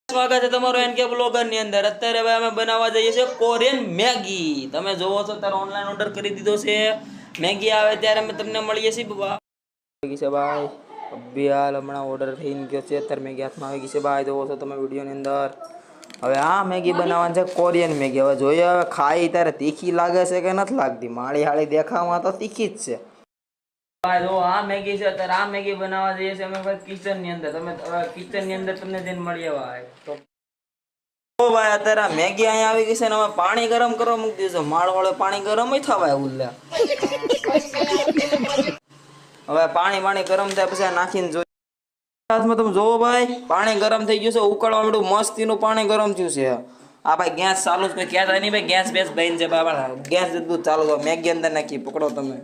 સ્વાગત છે તમારું એનકે બ્લોગર ની અંદર। અત્યારે ભાઈ અમે બનાવવા જઈએ છીએ કોરિયન મેગી। તમે જોવો છો ત્યારે ઓનલાઈન ઓર્ડર કરી દીધો છે। મેગી આવે ત્યારે અમે તમને મળીએ છીએ બાબા। મેગી છે ભાઈ, અભી હાલ હમણાં ઓર્ડર થઈને ગયો છે। અત્યારે મેગી હાથમાં આવી ગઈ છે ભાઈ, જોવો છો તમે વિડીયોની અંદર। હવે આ મેગી બનાવવાની છે કોરિયન મેગી। હવે જોઈએ હવે ખાઈ ત્યારે તીખી લાગે છે કે નથી લાગતી। માળી હાળી દેખાવામાં તો તીખી જ છે ભાઈ। જો આ મેગી છે, અત્યારે આ મેગી બનાવવા જઈએ છીએ અમે ભાઈ કિચન ની અંદર। તમે કિચન ની અંદર તમને જઈને મળીએ ભાઈ। તો ભાઈ અત્યારે આ મેગી અહીંયા આવી ગઈ છે ને અમે પાણી ગરમ કરવા મૂકી દીધું છે। માળ વાળે પાણી ગરમ જ થવાય ઉલ્લે। હવે પાણી ગરમ થાય પછી નાખીને જોઈએ। હાથમાં તમે જોવો ભાઈ પાણી ગરમ થઈ ગયું છે, ઉકળવા માંડ્યું, મસ્તીનું પાણી ગરમ થયું છે। આ ભાઈ ગેસ ચાલુ છે, કોઈ કહેતા નહીં ભાઈ ગેસ બેસ બંધ છે ભાઈ। ગેસ બધું ચાલુ છે, મેગી અંદર નાખી પકડો તમે।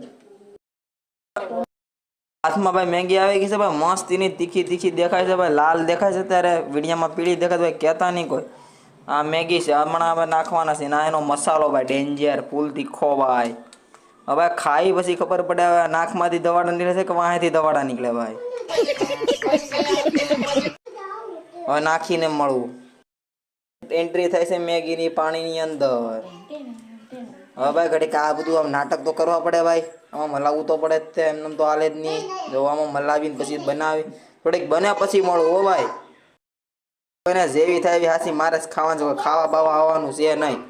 હાથમાં ભાઈ મેગી આવી ગઈ છે ભાઈ, મસ્તીની તીખી દેખાય છે ભાઈ, લાલ દેખાય છે। ત્યારે વિડીયામાં પીળી દેખાય ભાઈ, કહેતા નહીં કોઈ। આ મેગી છે, હમણાં હવે નાખવાના છે ના એનો મસાલો ભાઈ ડેન્જર ફૂલ તીખો ભાઈ। હવે ખાઈ પછી ખબર પડે હવે નાકમાંથી દવાડા નીકળે છે કે વાંહેથી દવાડા નીકળે ભાઈ। હવે નાખીને મળવું એન્ટ્રી થાય છે મેગીની પાણીની અંદર। હવે ભાઈ ઘડીક આ બધું આમ નાટક તો કરવા પડે ભાઈ, આમાં મલાવવું તો પડે જ તે, એમને તો હાલે જ નહીં। જો આમાં મલાવીને પછી બનાવી થોડીક બને પછી મળવું હો ભાઈ। એને જેવી થાય એવી હાસી મારે જ ખાવાનું છે, ખાવા બાવા આવવાનું છે નહીં।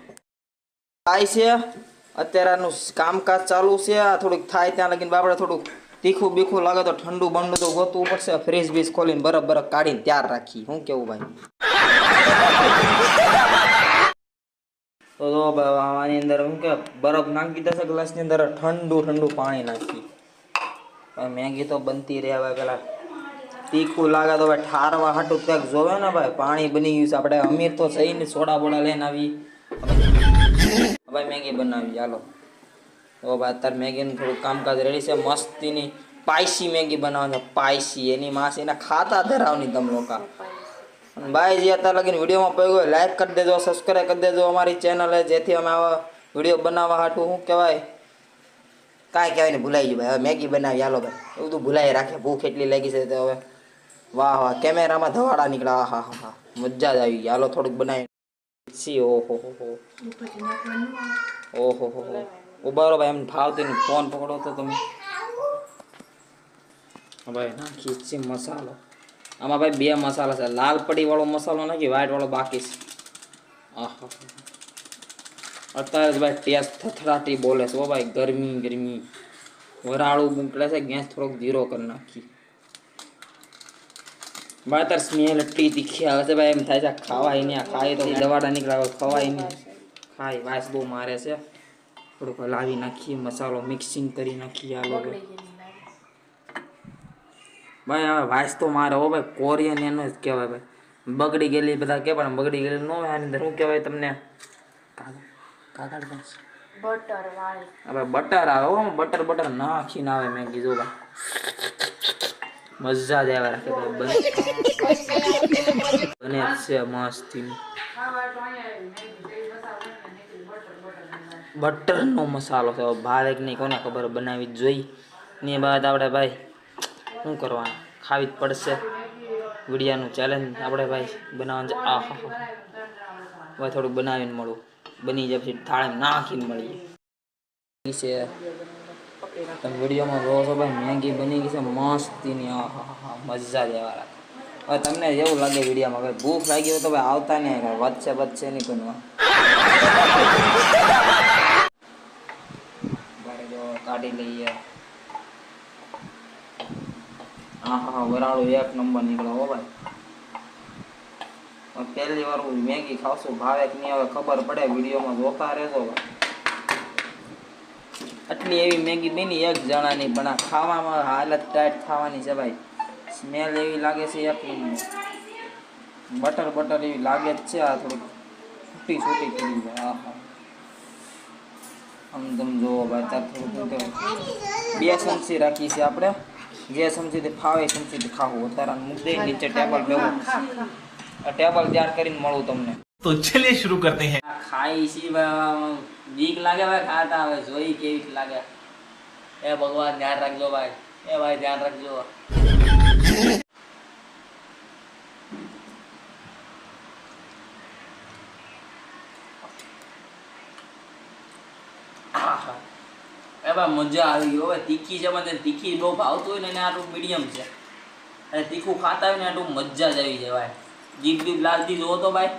થાય છે અત્યારે આનું કામકાજ ચાલુ છે। આ થોડુંક થાય ત્યાં લગીને આપણે થોડુંક તીખું બીખું લાગે તો ઠંડુ બંડુ તો ગોતવું પડશે। ફ્રીજ બીજ ખોલીને બરફ કાઢીને તૈયાર રાખી, શું કેવું ભાઈ? તો જો આની અંદર શું કે બરફ નાખી દીધા છે ગ્લાસની અંદર, ઠંડુ પાણી નાખી। મેગી તો બનતી રહે ભાઈ, પેલા તીખું લાગે તો ભાઈ ઠારવા હાટું ક્યાંક જોવે ને ભાઈ। પાણી બની ગયું છે, આપણે અમીર તો સહી ને સોડા બોડા લઈને આવી ભાઈ મેગી બનાવી ચાલો। તો ભાઈ અત્યારે મેગીનું થોડું કામકાજ રેડી છે, મસ્તીની સ્પાઈસી મેગી બનાવવાની છે, સ્પાઈસી। એની માસી એને ખાતા ધરાવની તમે લોકો ભાઈ। જે અત્યારે લગીને વિડીયોમાં પડ્યું હોય લાઈક કરી દેજો, સબસ્ક્રાઈબ કરી દેજો અમારી ચેનલે, જેથી અમે આવા વિડીયો બનાવવા હાટું શું કહેવાય કાંઈ કહેવાય ને ભૂલાઈ ગયું ભાઈ। હવે મેગી બનાવી હાલો ભાઈ, એવું બધું ભૂલાઈ રાખે, ભૂખ એટલી લાગી છે તો હવે વાહ વાહ કેમેરામાં ધવાડા નીકળ્યા, હા હા હા મજા જ આવી ગઈ। હાલો થોડુંક બનાવી સી ઓહો ઉભારો ભાઈ, એમ ફાવતી નહીં, ફોન પકડો તો તમે ભાઈ। નાખી છે મસાલો, આમાં ભાઈ બે મસાલા છે, લાલ પડી વાળો મસાલો નાખી, વ્હાઈટ વાળો બાકી છે। આહા અત્યારે જ ભાઈ ટેસ્ટ થથરાટી બોલે છે ઓ ભાઈ। ગરમી વરાળું મોકલે છે, ગેસ થોડોક ધીરો કરી નાખી ભાઈ। અત્યારે સ્મેલ એટલી તીખી આવે છે ભાઈ, એમ થાય છે ખાવાય નહીં। આ ખાય તો દવાડા નીકળાવે, ખવાય નહીં, ખાય વાસ બહુ મારે છે। થોડુંક લાવી નાખીએ, મસાલો મિક્સિંગ કરી નાખીએ આ લોકો ભાઈ। હવે વાસ તો મારે હો ભાઈ, કોરિયન એનો જ કહેવાય ભાઈ। બગડી ગયેલી બધા કે પણ બગડી ગયેલી ન હોય, આની અંદર શું કહેવાય તમને બટર આવે હો, બટર નાખીને આવે મેગી જો ભાઈ, મજા જ આવે રાખે ભાઈ। બને છે મસ્તી બટર નો મસાલો છે, ભારે નહીં કોને ખબર, બનાવી જ જોઈ ને બાદ આપણે ભાઈ શું કરવાનું, ખાવી જ પડશે। વિડીયાનું ચેલેન્જ આપણે ભાઈ બનાવવાનું છે। આ હા ભાઈ થોડુંક બનાવીને મળું, બની જાય પછી થાળીમાં નાખીને મળીએ છે। તમે વિડીયોમાં જોવો છો ભાઈ મેગી બની ગઈ છે મસ્તીની, આ હા મજા જ એવા રાખે। હવે તમને એવું લાગે વિડીયોમાં ભાઈ ભૂખ લાગી હોય તો ભાઈ આવતા નહીં, વધશે નહીં કોઈ ભાઈ। જો કાઢી લઈએ, હા વરાળું એક નંબર નીકળે હો ભાઈ। પહેલી વાર હું મેગી ખાવશું, ભાવે કે નહીં હવે ખબર પડે, વિડીયોમાં જોતા રહેજો ભાઈ। આટલી એવી મેગી બની એક જણાની, પણ આ ખાવામાં હાલત ટાઈટ થવાની છે ભાઈ। સ્મેલ એવી લાગે છે એક બટર એવી લાગે જ છે। આ થોડી છૂટી પડી જાય, હા આમ તમે જોવો ભાઈ। ત્યાં થોડું બે ચમચી રાખી છે આપણે, જે ચમચીથી ફાવે ચમચીથી ખાવું। અત્યારે મુદ્દે નીચે ટેબલ બેવું, ટેબલ તૈયાર કરીને મળું તમને। તો ચલિए शुरू करते हैं। ખાઈ છી બીક લાગે ભાઈ, ખાતા આવે જોઈ કેવી લાગે। એ ભગવાન ધ્યાન રાખજો ભાઈ, એ ભાઈ ધ્યાન રાખજો। ભાઈ મજા આવી ગઈ હવે તીખી છે મને તીખી બહુ ભાવતું હોય ને એને આટલું મીડિયમ છે અને તીખું ખાતા હોય ને આટલું મજા જ આવી જાય ભાઈ જીભ બીભ લાલજી જોવો તો ભાઈ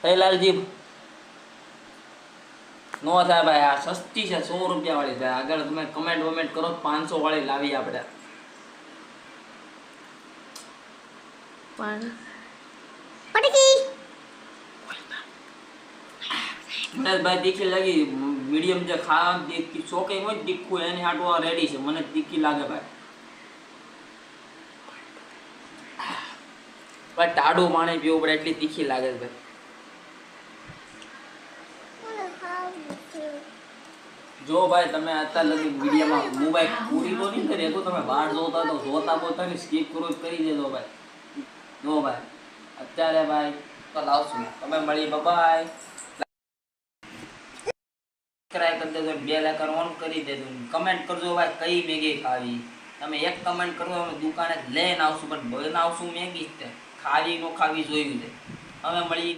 હે લાલજી નો થાય ભાઈ આ સસ્તી છે 100 રૂપિયા વાળી ભાઈ આગળ તમે કમેન્ટ વમેન્ટ કરો 500 વાળી લાવી આપણે પણ પટકી મને ભાઈ તીખી લાગી મીડિયમ જે ખાવા શોખીન હોય તીખું એની હાટવા રેડી છે મને તીખી લાગે ભાઈ ભાઈ ટાઢું પાણી પીવું પડે એટલી તીખી લાગે છે ભાઈ જો ભાઈ તમે અત્યારે લગી વિડીયોમાં મોબાઈલ પૂરી તો નહીં કરી તો તમે બહાર જોતા તો જોતા પોતાની સ્કીપ કરો કરી દેજો ભાઈ જો ભાઈ અત્યારે ભાઈ તો લાવશું તમે મળી બાય સબસ્ક્રાઇબ કરી દેજો બેલ આઇકન ઓન કરી દેજો કમેન્ટ કરજો ભાઈ કઈ મેગી ખાવી તમે એક કમેન્ટ કરો અમે દુકાને લઈને આવશું પણ બનાવશું મેગી જ તે ખાવી નો ખાવી જોયું છે અમે મળી